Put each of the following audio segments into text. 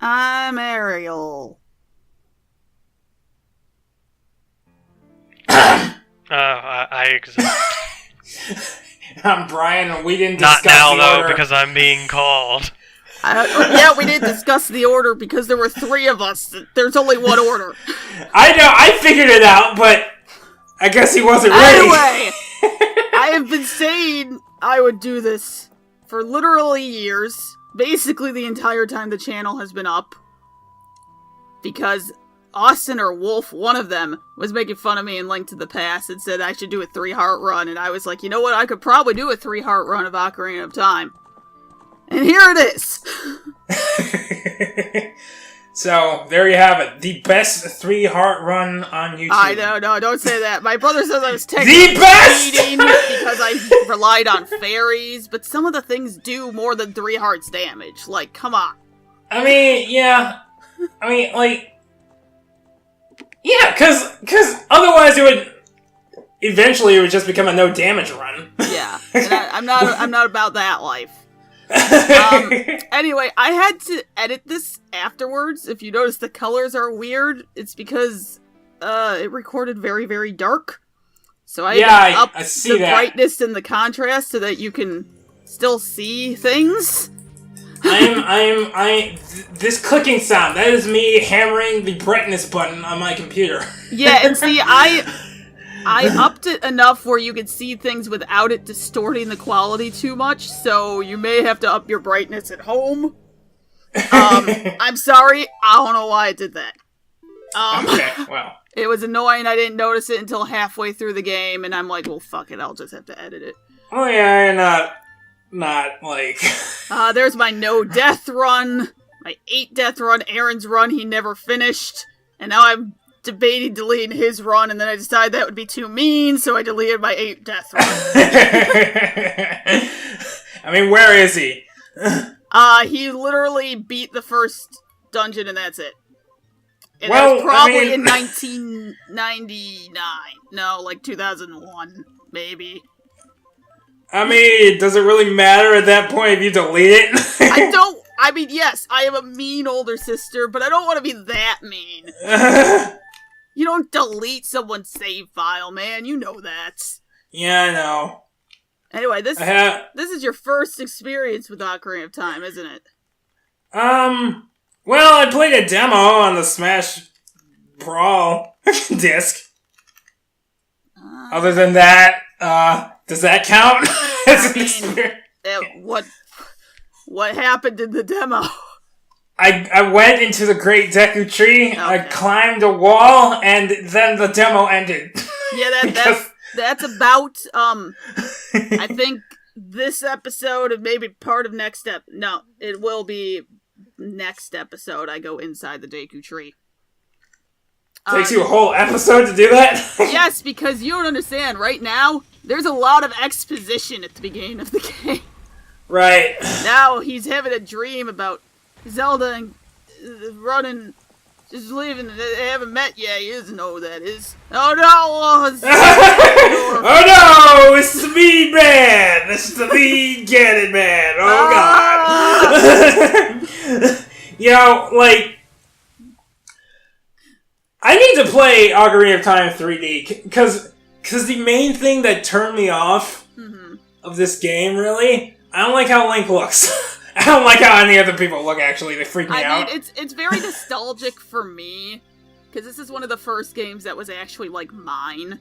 I'm Ariel. I exist. I'm Brian, and we didn't discuss Not now, the though, order. because I'm being called. Yeah, we didn't discuss the order because there were three of us. There's only one order. I know, I figured it out, but I guess he wasn't ready. Anyway, I have been saying I would do this for literally years. Basically the entire time the channel has been up. Because Austin or Wolf, one of them, was making fun of me in Link to the Past and said I should do a 3-heart run. And I was like, you know what? I could probably do a 3-heart run of Ocarina of Time. And here it is. So, there you have it. The best 3-heart run on YouTube. I know, no, don't say that. My brother says I was The best! cheating because I relied on fairies, but some of the things do more than 3 hearts damage. Like, come on. I mean, yeah. I mean, like... Yeah, because otherwise it would... Eventually it would just become a no damage run. Yeah, and I'm not about that life. Anyway, I had to edit this afterwards. If you notice the colors are weird, it's because it recorded very, very dark. So I had to up I see the that. brightness and the contrast so that you can still see things. This clicking sound, that is me hammering the brightness button on my computer. Yeah, and see, I upped it enough where you could see things without it distorting the quality too much, so you may have to up your brightness at home. I'm sorry, I don't know why I did that. Okay, well. It was annoying, I didn't notice it until halfway through the game, and I'm like, well, fuck it, I'll just have to edit it. Oh yeah, not like... There's my no death run, my 8 death run, Aaron's run he never finished, and now I'm debating deleting his run, and then I decided that would be too mean, so I deleted my 8 death run. I mean, where is he? He literally beat the first dungeon, and that's it. And Well, that was probably I mean... in 1999. No, like 2001, maybe. I mean, does it really matter at that point if you delete it? I mean, yes, I am a mean older sister, but I don't want to be that mean. You don't delete someone's save file, man. You know that. Yeah, I know. Anyway, this is your first experience with Ocarina of Time, isn't it? Well, I played a demo on the Smash Brawl disc. Other than that, does that count? What happened in the demo? I went into the Great Deku Tree, okay. I climbed a wall, and then the demo ended. Yeah, that's about, I think this episode and maybe part of next no, it will be next episode I go inside the Deku Tree. Takes you a whole episode to do that? Yes, because you don't understand, right now, there's a lot of exposition at the beginning of the game. Right. Now he's having a dream about Zelda and running, just leaving. They haven't met yet. He doesn't know who that is. Oh no! Oh no! It's the mean man! It's the mean Ganon man! Oh god! You know, like, I need to play Ocarina of Time 3D because the main thing that turned me off of this game, really, I don't like how Link looks. I don't like how any other people look, actually. They freak me out. I mean, it's very nostalgic for me, because this is one of the first games that was actually, like, mine.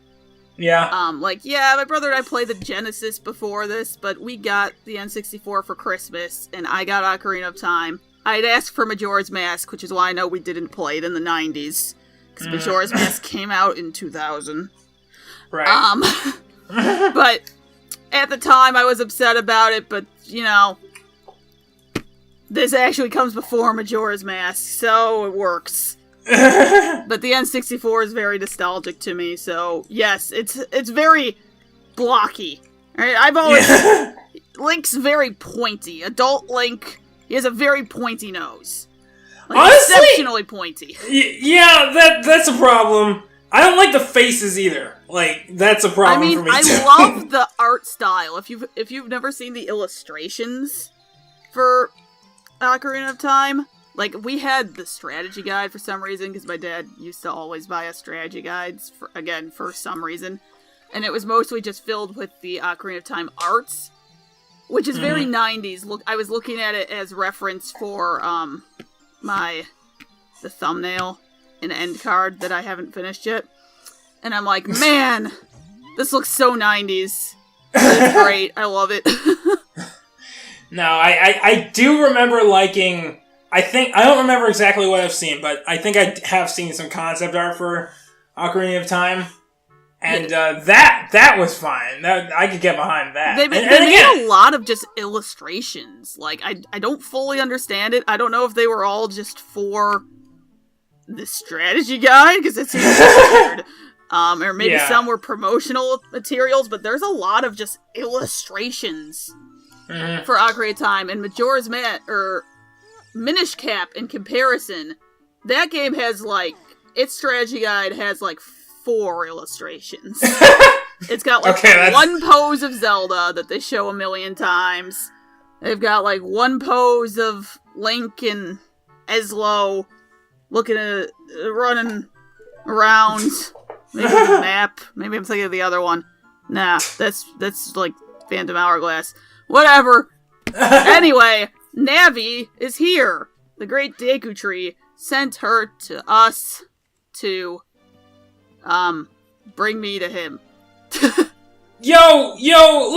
Yeah. Yeah, my brother and I played the Genesis before this, but we got the N64 for Christmas, and I got Ocarina of Time. I'd asked for Majora's Mask, which is why I know we didn't play it in the 90s, because Majora's Mask came out in 2000. Right. But at the time, I was upset about it, but, you know, this actually comes before Majora's Mask, so it works. But the N64 is very nostalgic to me, so yes, it's very blocky. Right? I've always... Link's very pointy. Adult Link, he has a very pointy nose. Like, honestly, exceptionally pointy. Yeah, that's a problem. I don't like the faces either. Like, that's a problem for me too. I love the art style. If you've never seen the illustrations for Ocarina of Time, Like, we had the strategy guide for some reason, because my dad used to always buy us strategy guides, for some reason. And it was mostly just filled with the Ocarina of Time arts, which is very 90s. Look, I was looking at it as reference for, the thumbnail and end card that I haven't finished yet. And I'm like, man, this looks so 90s. It's great. I love it. No, I do remember liking... I don't remember exactly what I've seen, but I think I have seen some concept art for Ocarina of Time. And that was fine. I could get behind that. They made a lot of just illustrations. Like, I don't fully understand it. I don't know if they were all just for the strategy guide, because it seems weird. Or maybe some were promotional materials, but there's a lot of just illustrations for Ocarina of Time. And Majora's Minish Cap, in comparison, that game has, like, its strategy guide has, like, 4 illustrations. It's got, like, one pose of Zelda that they show a million times. They've got, like, one pose of Link and Eslo looking at running around. Maybe the map. Maybe I'm thinking of the other one. Nah, that's like, Phantom Hourglass. Whatever. Anyway... Navi is here. The great Deku Tree sent her to us to, bring me to him. Yo,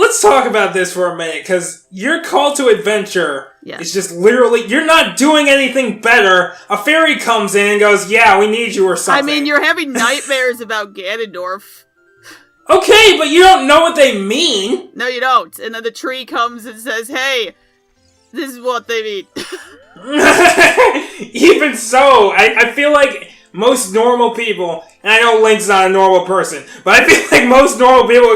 let's talk about this for a minute, because your call to adventure is just literally, you're not doing anything better. A fairy comes in and goes, yeah, we need you or something. I mean, you're having nightmares about Ganondorf. Okay, but you don't know what they mean. No, you don't. And then the tree comes and says, hey... This is what they mean. Even so, I feel like most normal people, and I know Link's not a normal person, but I feel like most normal people,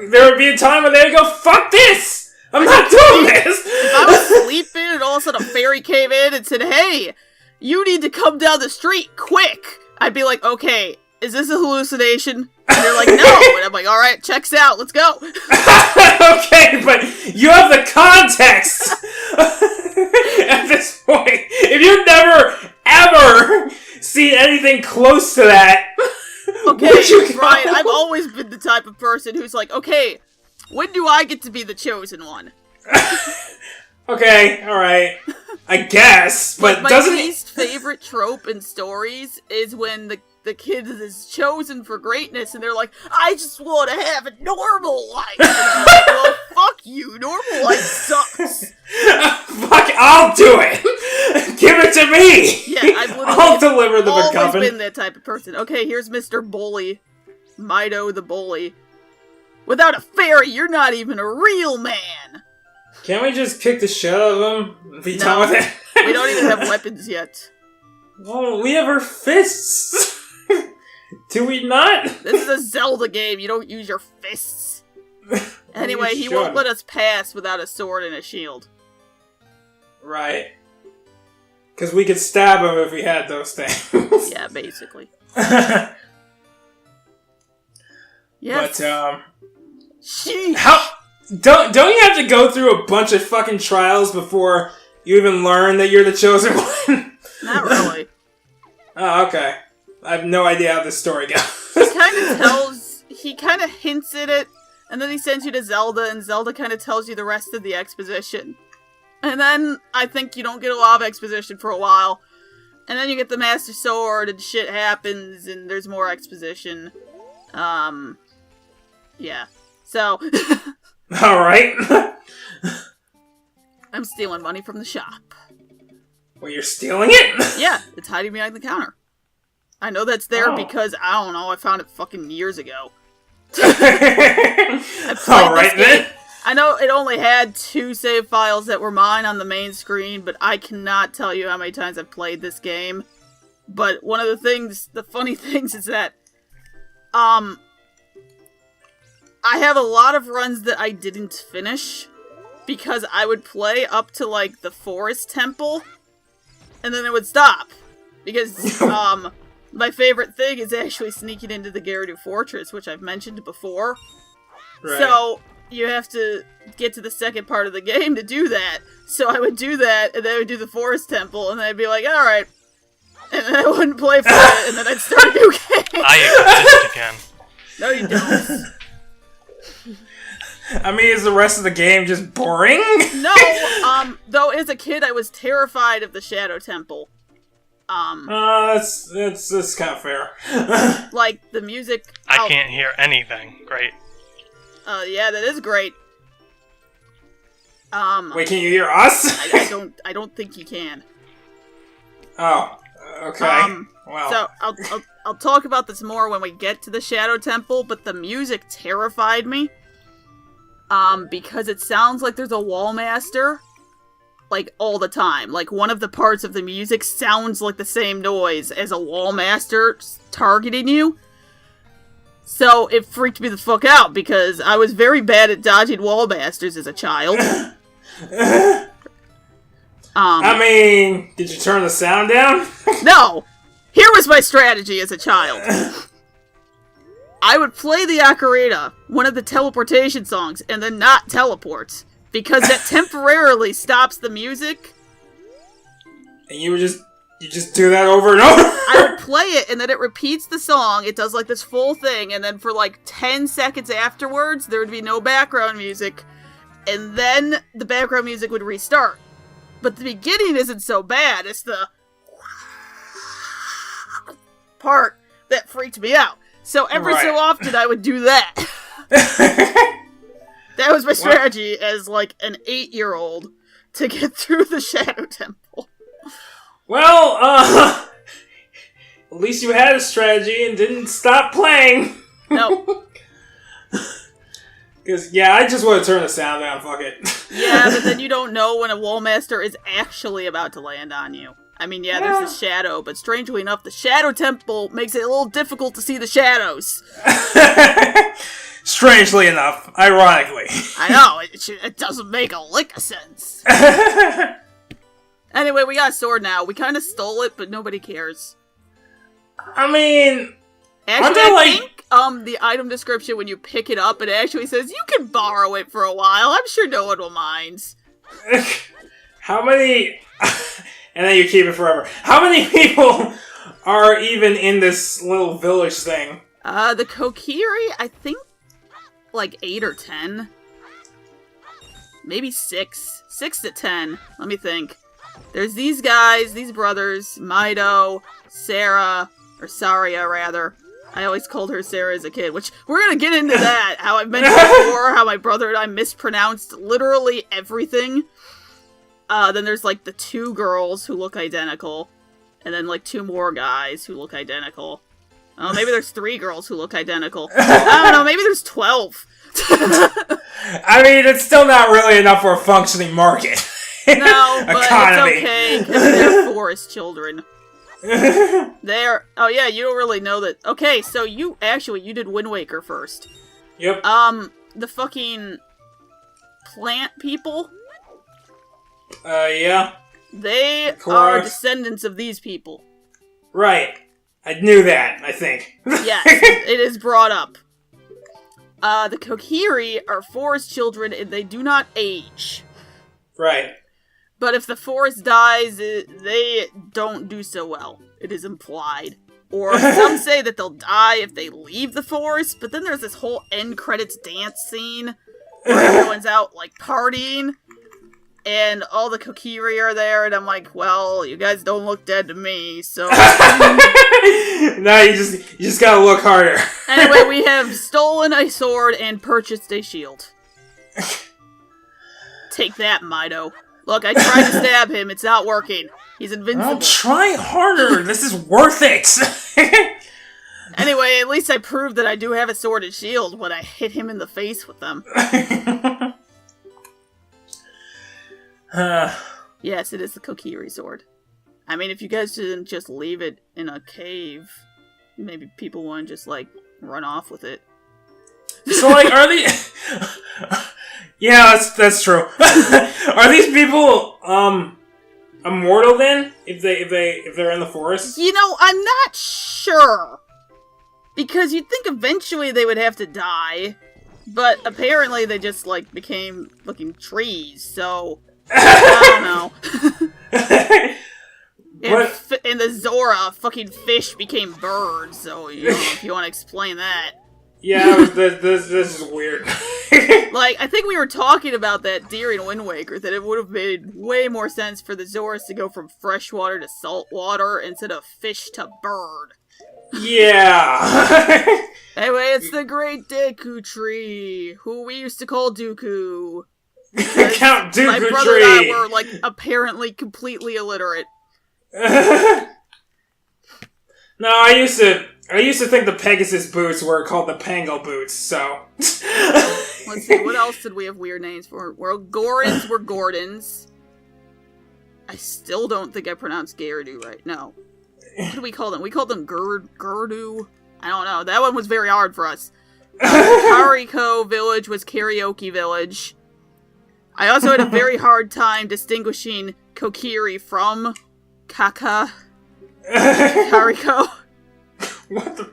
there would be a time where they would go, fuck this! I'm not doing this! If I was sleeping and all of a sudden a fairy came in and said, hey, you need to come down the street, quick! I'd be like, okay, is this a hallucination? And they're like, no! And I'm like, alright, checks out, let's go! Okay, but you have the context! At this point, if you've never, ever seen anything close to that... Okay, Brian, I've always been the type of person who's like, okay, when do I get to be the chosen one? Okay, alright. I guess, but my doesn't... My least favorite trope in stories is when the kid is chosen for greatness, and they're like, I just want to have a normal life. And I'm like, well, fuck you. Normal life sucks. Fuck, I'll do it. Give it to me. Yeah, I've literally I'll deliver the always MacGuffin. been that type of person. Okay, here's Mr. Bully. Mido the Bully. Without a fairy, you're not even a real man. Can't we just kick the shit out of him and be done with it? We don't even have weapons yet. Well, we have our fists. Do we not? This is a Zelda game. You don't use your fists. Anyway, he won't let us pass without a sword and a shield. Right. Because we could stab him if we had those things. Yeah, basically. Yes. But, Sheesh. how... Don't you have to go through a bunch of fucking trials before you even learn that you're the chosen one? Not really. Oh, okay. I have no idea how this story goes. He kind of hints at it, and then he sends you to Zelda, and Zelda kind of tells you the rest of the exposition. And then, I think you don't get a lot of exposition for a while. And then you get the Master Sword, and shit happens, and there's more exposition. Yeah. So... Alright. I'm stealing money from the shop. Well, you're stealing it? Yeah, it's hiding behind the counter. I know that's there because, I don't know, I found it fucking years ago. Alright then. I know it only had 2 save files that were mine on the main screen, but I cannot tell you how many times I've played this game. But one of the funny things is that, I have a lot of runs that I didn't finish, because I would play up to, like, the Forest Temple, and then it would stop. Because, my favorite thing is actually sneaking into the Gerudo Fortress, which I've mentioned before. Right. So, you have to get to the second part of the game to do that. So I would do that, and then I would do the forest temple, and then I'd be like, alright. And then I wouldn't play for it, and then I'd start a new game. I exist again. No, you don't. I mean, is the rest of the game just boring? No, though as a kid I was terrified of the Shadow Temple. That's kind of fair. Like, the music... I can't hear anything. Great. Yeah, that is great. Wait, can you hear us? I don't think you can. Oh, okay. Well. So, I'll talk about this more when we get to the Shadow Temple, but the music terrified me. Because it sounds like there's a wall master, like, all the time. Like, one of the parts of the music sounds like the same noise as a wall master targeting you. So, it freaked me the fuck out, because I was very bad at dodging wall masters as a child. I mean, did you turn the sound down? No! Here was my strategy as a child. I would play the Ocarina, one of the teleportation songs, and then not teleport. Because that temporarily stops the music. And you just do that over and over? I would play it, and then it repeats the song, it does like this full thing, and then for like 10 seconds afterwards, there would be no background music. And then the background music would restart. But the beginning isn't so bad, it's the part that freaked me out. So every so often I would do that. That was my strategy as like an 8-year-old to get through the Shadow Temple. Well, at least you had a strategy and didn't stop playing. No. Because, yeah, I just want to turn the sound down, fuck it. Yeah, but then you don't know when a wall master is actually about to land on you. I mean, yeah, there's the shadow, but strangely enough, the Shadow Temple makes it a little difficult to see the shadows. Strangely enough, ironically. I know, it doesn't make a lick of sense. Anyway, we got a sword now. We kind of stole it, but nobody cares. I mean... Actually, I think the item description, when you pick it up, it actually says you can borrow it for a while. I'm sure no one will mind. How many... and then you keep it forever. How many people are even in this little village thing? The Kokiri, I think, like 8 or 10. Maybe 6. 6 to 10. Let me think. There's these guys, these brothers, Mido, Sarah, or Saria, rather. I always called her Sarah as a kid, which we're gonna get into that. How I've mentioned before, how my brother and I mispronounced literally everything. Then there's, like, the 2 girls who look identical. And then, like, 2 more guys who look identical. Oh, maybe there's 3 girls who look identical. I don't know, maybe there's 12. I mean, it's still not really enough for a functioning market. No, but Economy. It's okay, because they're forest children. They're... Oh, yeah, you don't really know that... Okay, so you did Wind Waker first. Yep. The fucking... plant people... Yeah. They are descendants of these people. Right. I knew that, I think. Yes, it is brought up. The Kokiri are forest children and they do not age. Right. But if the forest dies, they don't do so well. It is implied. Or some say that they'll die if they leave the forest, but then there's this whole end credits dance scene where everyone's out, like, partying. And all the Kokiri are there, and I'm like, well, you guys don't look dead to me, so... No, you just gotta look harder. Anyway, we have stolen a sword and purchased a shield. Take that, Mido. Look, I tried to stab him, it's not working. He's invincible. Well, try harder, this is worth it! Anyway, at least I proved that I do have a sword and shield when I hit him in the face with them. Yes, it is the Kokiri sword. I mean, if you guys didn't just leave it in a cave, maybe people wouldn't just, like, run off with it. So, like, are these... Yeah, that's true. Are these people, immortal then? If they're in the forest? You know, I'm not sure. Because you'd think eventually they would have to die. But apparently they just, like, became fucking trees, so... I don't know. In the Zora, fucking fish became birds, so you don't know if you want to explain that. Yeah, this is weird. Like, I think we were talking about that during Wind Waker, that it would have made way more sense for the Zoras to go from freshwater to saltwater instead of fish to bird. Yeah. Anyway, it's the Great Deku Tree, who we used to call Dooku. Count Dooku My brother Tree! and I were, like, apparently completely illiterate. No, I used to think the Pegasus boots were called the Pango boots, so... Let's see, what else did we have weird names for? Well, Gorons were Gordons. I still don't think I pronounced Gyarados right. No. What do we call them? We called them Gerdu? I don't know. That one was very hard for us. Kariko Village was Karaoke Village. I also had a very hard time distinguishing Kokiri from Kariko. What the...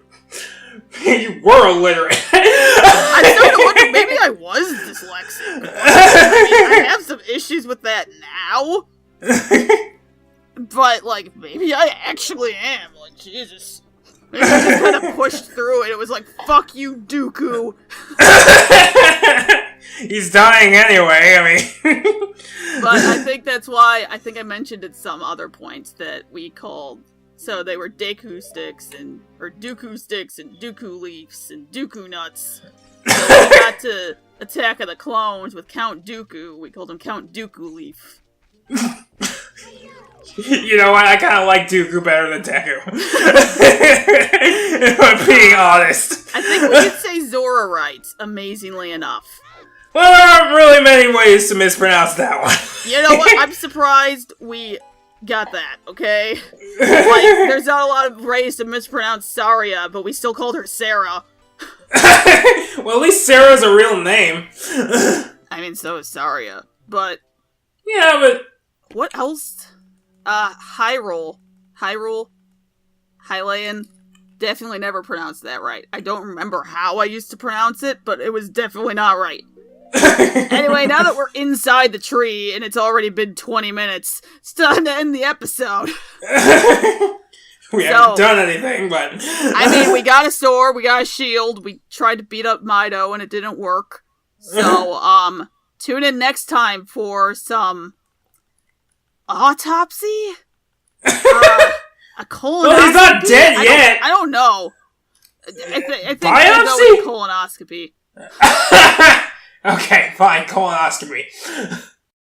You were illiterate. I'm starting to wonder, maybe I was dyslexic. I have some issues with that now. But, like, maybe I actually am. Like, Jesus. Maybe I just kind of pushed through it. It was like, fuck you, Dooku. He's dying anyway, I mean. But I think that's why, I think I mentioned at some other points that we called, so they were Deku sticks, or Dooku sticks, and Dooku leaves, and Dooku nuts. So we got to Attack of the Clones with Count Dooku, we called him Count Dooku Leaf. You know what, I kind of like Dooku better than Deku. If I'm being honest. I think we could say Zora right, amazingly enough. Well, there aren't really many ways to mispronounce that one. You know what, I'm surprised we got that, okay? Like, there's not a lot of ways to mispronounce Saria, but we still called her Sarah. Well, at least Sarah's a real name. I mean, so is Saria, but... Yeah, but... What else? Hyrule. Hylian. Definitely never pronounced that right. I don't remember how I used to pronounce it, but it was definitely not right. Anyway, now that we're inside the tree, and it's already been 20 minutes, it's time to end the episode. We haven't done anything, but... I mean, we got a sword, we got a shield, we tried to beat up Mido, and it didn't work. So, tune in next time for some... autopsy? A colonoscopy? Well, he's not dead yet! I don't know. I think Biopsy? colonoscopy. Okay, fine, colonoscopy.